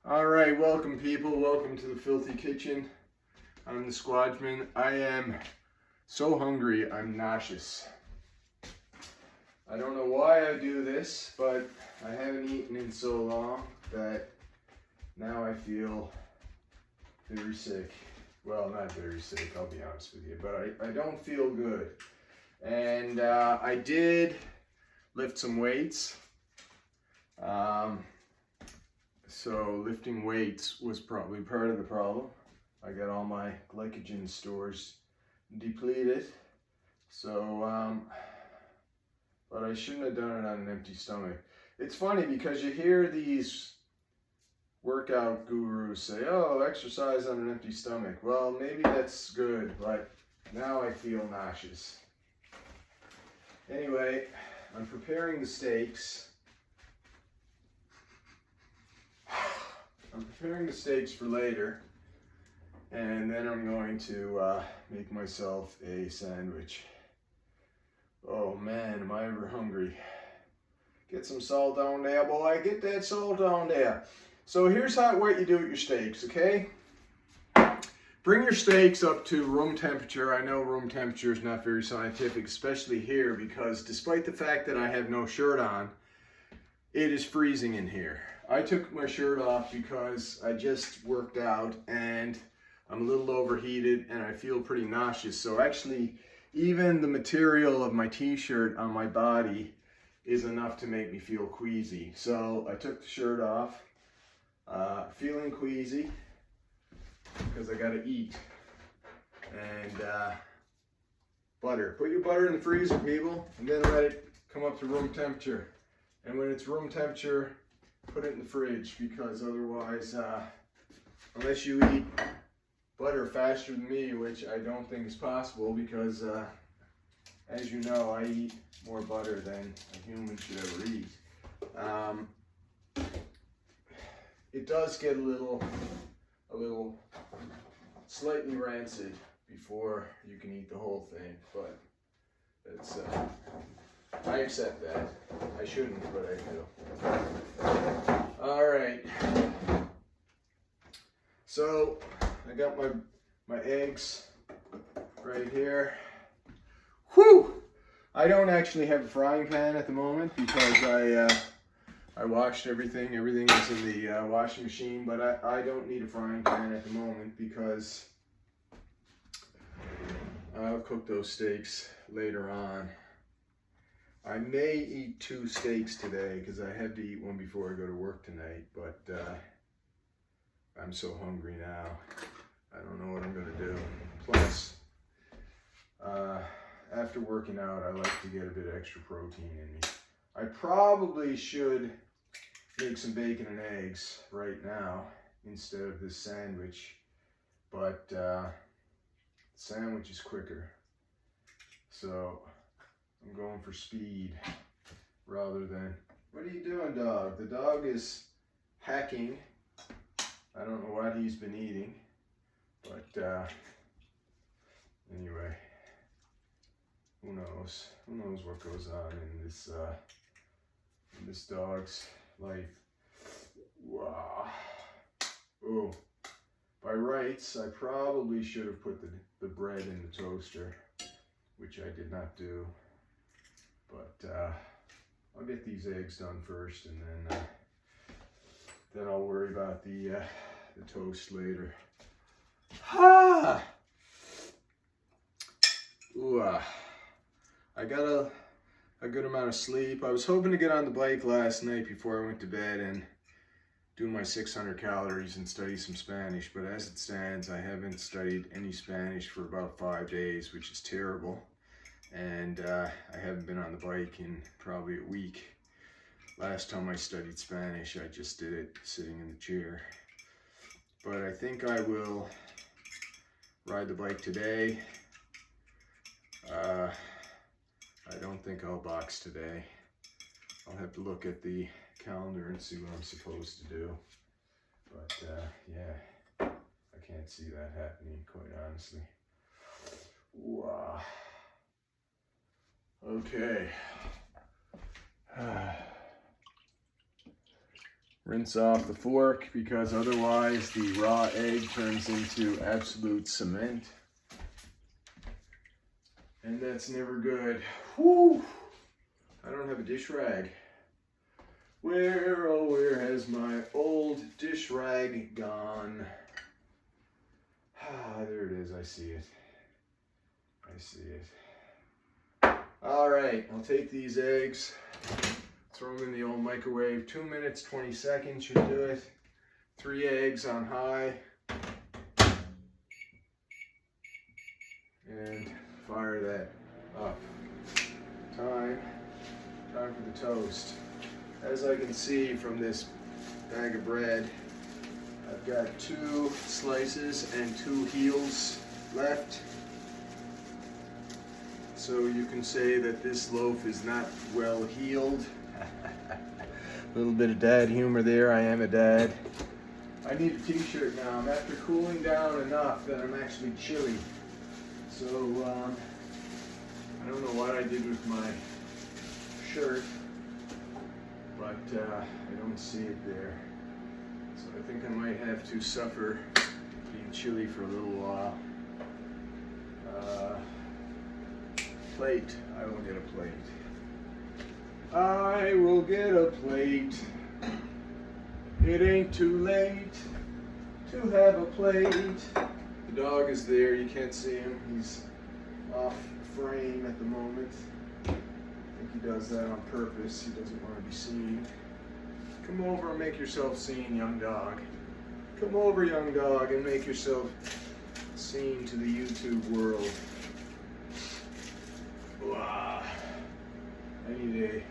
All right, welcome people. Welcome to the Filthy Kitchen. I'm the Squadman. I am so hungry, I'm nauseous. I don't know why I do this, but I haven't eaten in so long that now I feel very sick. Well, not very sick, I'll be honest with you, but I don't feel good. And I did lift some weights. So lifting weights was probably part of the problem. I got all my glycogen stores depleted. So, but I shouldn't have done it on an empty stomach. It's funny because you hear these workout gurus say, oh, exercise on an empty stomach. Well, maybe that's good, but now I feel nauseous. Anyway, I'm preparing the steaks. I'm preparing the steaks for later, and then I'm going to make myself a sandwich. Oh man, am I ever hungry. Get some salt on there, boy. Get that salt on there. So here's what you do with your steaks, okay? Bring your steaks up to room temperature. I know room temperature is not very scientific, especially here, because despite the fact that I have no shirt on, it is freezing in here. I took my shirt off because I just worked out and I'm a little overheated and I feel pretty nauseous. So actually, even the material of my t-shirt on my body is enough to make me feel queasy. So I took the shirt off, feeling queasy because I gotta eat. And butter. Put your butter in the freezer, people, and then let it come up to room temperature. And when it's room temperature, put it in the fridge, because otherwise, unless you eat butter faster than me, which I don't think is possible, because as you know, I eat more butter than a human should ever eat. It does get a little slightly rancid before you can eat the whole thing, but it's I accept that. I shouldn't, but I do. All right. So I got my eggs right here. Whew! I don't actually have a frying pan at the moment because I washed everything. Everything is in the washing machine, but I don't need a frying pan at the moment because I'll cook those steaks later on. I may eat 2 steaks today because I have to eat one before I go to work tonight, but I'm so hungry now. I don't know what I'm going to do. Plus, after working out, I like to get a bit of extra protein in me. I probably should make some bacon and eggs right now instead of this sandwich, but sandwich is quicker. So I'm going for speed rather than... What are you doing, dog? The dog is hacking. I don't know what he's been eating, but anyway, who knows? Who knows what goes on in this dog's life? Wow. Oh, by rights, I probably should have put the bread in the toaster, which I did not do. But I'll get these eggs done first, and then I'll worry about the toast later. Ha! Ooh, I got a good amount of sleep. I was hoping to get on the bike last night before I went to bed and do my 600 calories and study some Spanish, but as it stands, I haven't studied any Spanish for about 5 days, which is terrible. And I haven't been on the bike in probably a week. Last time I studied Spanish, I just did it sitting in the chair. But I think I will ride the bike today. I don't think I'll box today. I'll have to look at the calendar and see what I'm supposed to do. But yeah, I can't see that happening, quite honestly. Wow. Okay. Rinse off the fork because otherwise the raw egg turns into absolute cement. And that's never good. Whew! I don't have a dish rag. Where, oh, where has my old dish rag gone? Ah, there it is. I see it. I see it. All right, I'll take these eggs, throw them in the old microwave. 2 minutes, 20 seconds should do it. 3 eggs on high. And fire that up. Time for the toast. As I can see from this bag of bread, I've got 2 slices and 2 heels left. So you can say that this loaf is not well healed. A little bit of dad humor there. I am a dad. I need a t-shirt now. I'm after cooling down enough that I'm actually chilly. So I don't know what I did with my shirt, but I don't see it there. So I think I might have to suffer being chilly for a little while. Plate. I will get a plate. I will get a plate. It ain't too late to have a plate. The dog is there. You can't see him. He's off frame at the moment. I think he does that on purpose. He doesn't want to be seen. Come over and make yourself seen, young dog. Come over, young dog, and make yourself seen to the YouTube world. Wow. I need a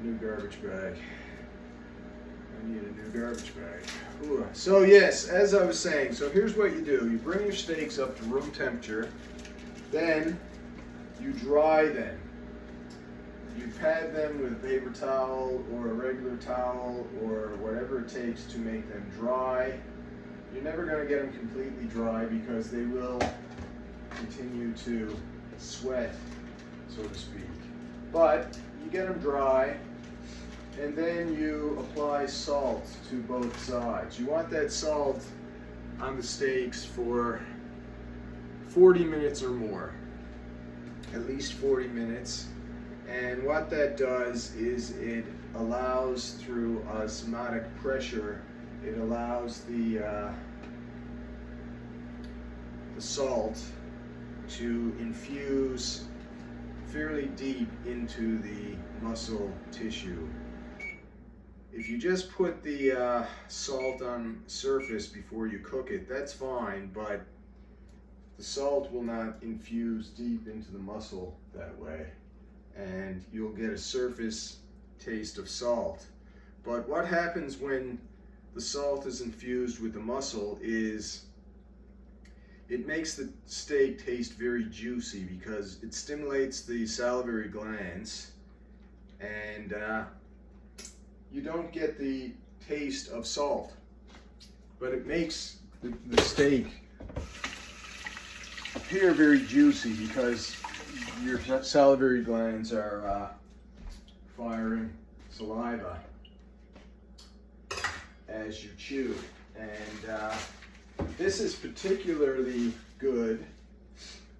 new garbage bag. I need a new garbage bag. Ooh. So yes, as I was saying, so here's what you do. You bring your steaks up to room temperature. Then you dry them. You pad them with a paper towel or a regular towel or whatever it takes to make them dry. You're never going to get them completely dry because they will continue to sweat, so to speak. But you get them dry, and then you apply salt to both sides. You want that salt on the steaks for 40 minutes or more, at least 40 minutes. And what that does is it allows, through osmotic pressure, it allows the salt to infuse fairly deep into the muscle tissue. If you just put the salt on surface before you cook it, that's fine, but the salt will not infuse deep into the muscle that way, and you'll get a surface taste of salt. But what happens when the salt is infused with the muscle is it makes the steak taste very juicy because it stimulates the salivary glands, and you don't get the taste of salt, but it makes the steak appear very juicy because your salivary glands are firing saliva as you chew. And this is particularly good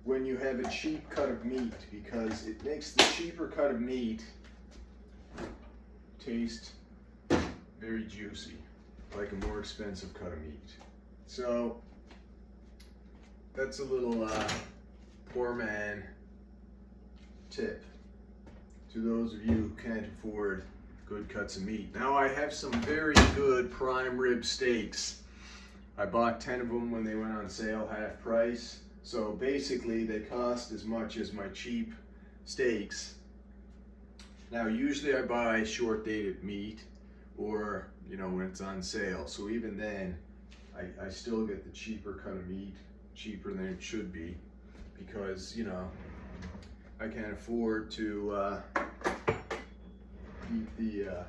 when you have a cheap cut of meat because it makes the cheaper cut of meat taste very juicy, like a more expensive cut of meat. So that's a little poor man tip to those of you who can't afford good cuts of meat. Now I have some very good prime rib steaks. I bought 10 of them when they went on sale, half price. So basically they cost as much as my cheap steaks. Now usually I buy short dated meat, or when it's on sale. So even then I still get the cheaper cut of meat, cheaper than it should be, because I can't afford to eat the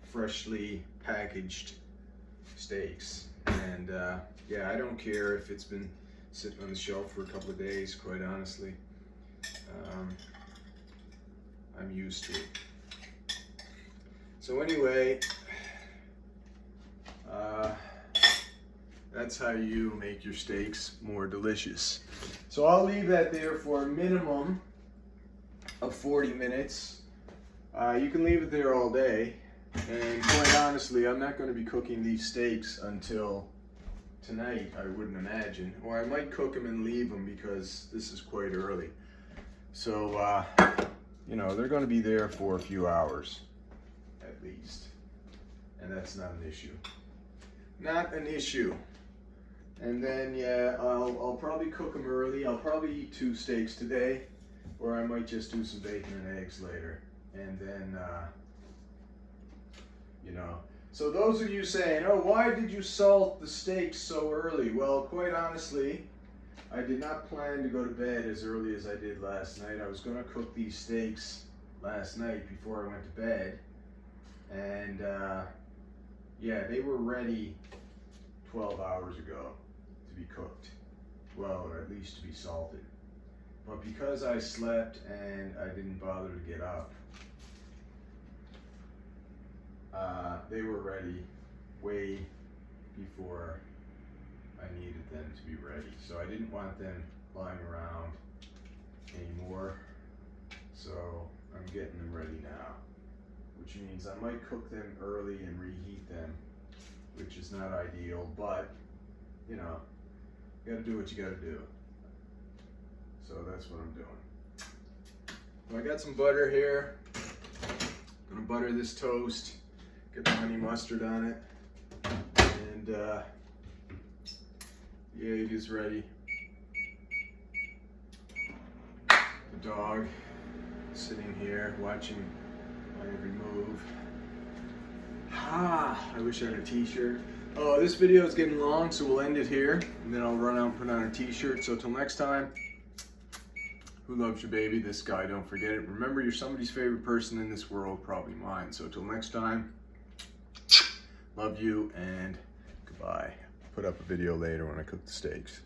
freshly packaged steaks. And yeah, I don't care if it's been sitting on the shelf for a couple of days, quite honestly. I'm used to it. So anyway, That's how you make your steaks more delicious. So I'll leave that there for a minimum of 40 minutes. You can leave it there all day. And quite honestly, I'm not going to be cooking these steaks until tonight, I wouldn't imagine. Or I might cook them and leave them because this is quite early. So, you know, they're going to be there for a few hours at least. And that's not an issue. Not an issue. And then, yeah, I'll probably cook them early. I'll probably eat 2 steaks today, or I might just do some bacon and eggs later. And then, you know, so those of you saying, oh, why did you salt the steaks so early? Well, quite honestly, I did not plan to go to bed as early as I did last night. I was going to cook these steaks last night before I went to bed. And, yeah, they were ready 12 hours ago to be cooked. Well, or at least to be salted. But because I slept and I didn't bother to get up, they were ready way before I needed them to be ready. So I didn't want them lying around anymore. So I'm getting them ready now, which means I might cook them early and reheat them, which is not ideal, but you know, you gotta do what you gotta do. So that's what I'm doing. Well, I got some butter here. I'm gonna butter this toast, get the honey mustard on it, and the egg is ready. The dog sitting here watching my every move. I wish I had a t-shirt. Oh, this video is getting long, so we'll end it here, and then I'll run out and put on a t-shirt. So till next time, who loves you, baby? This guy, don't forget it. Remember, you're somebody's favorite person in this world, probably mine. So till next time, love you and goodbye. Put up a video later when I cook the steaks.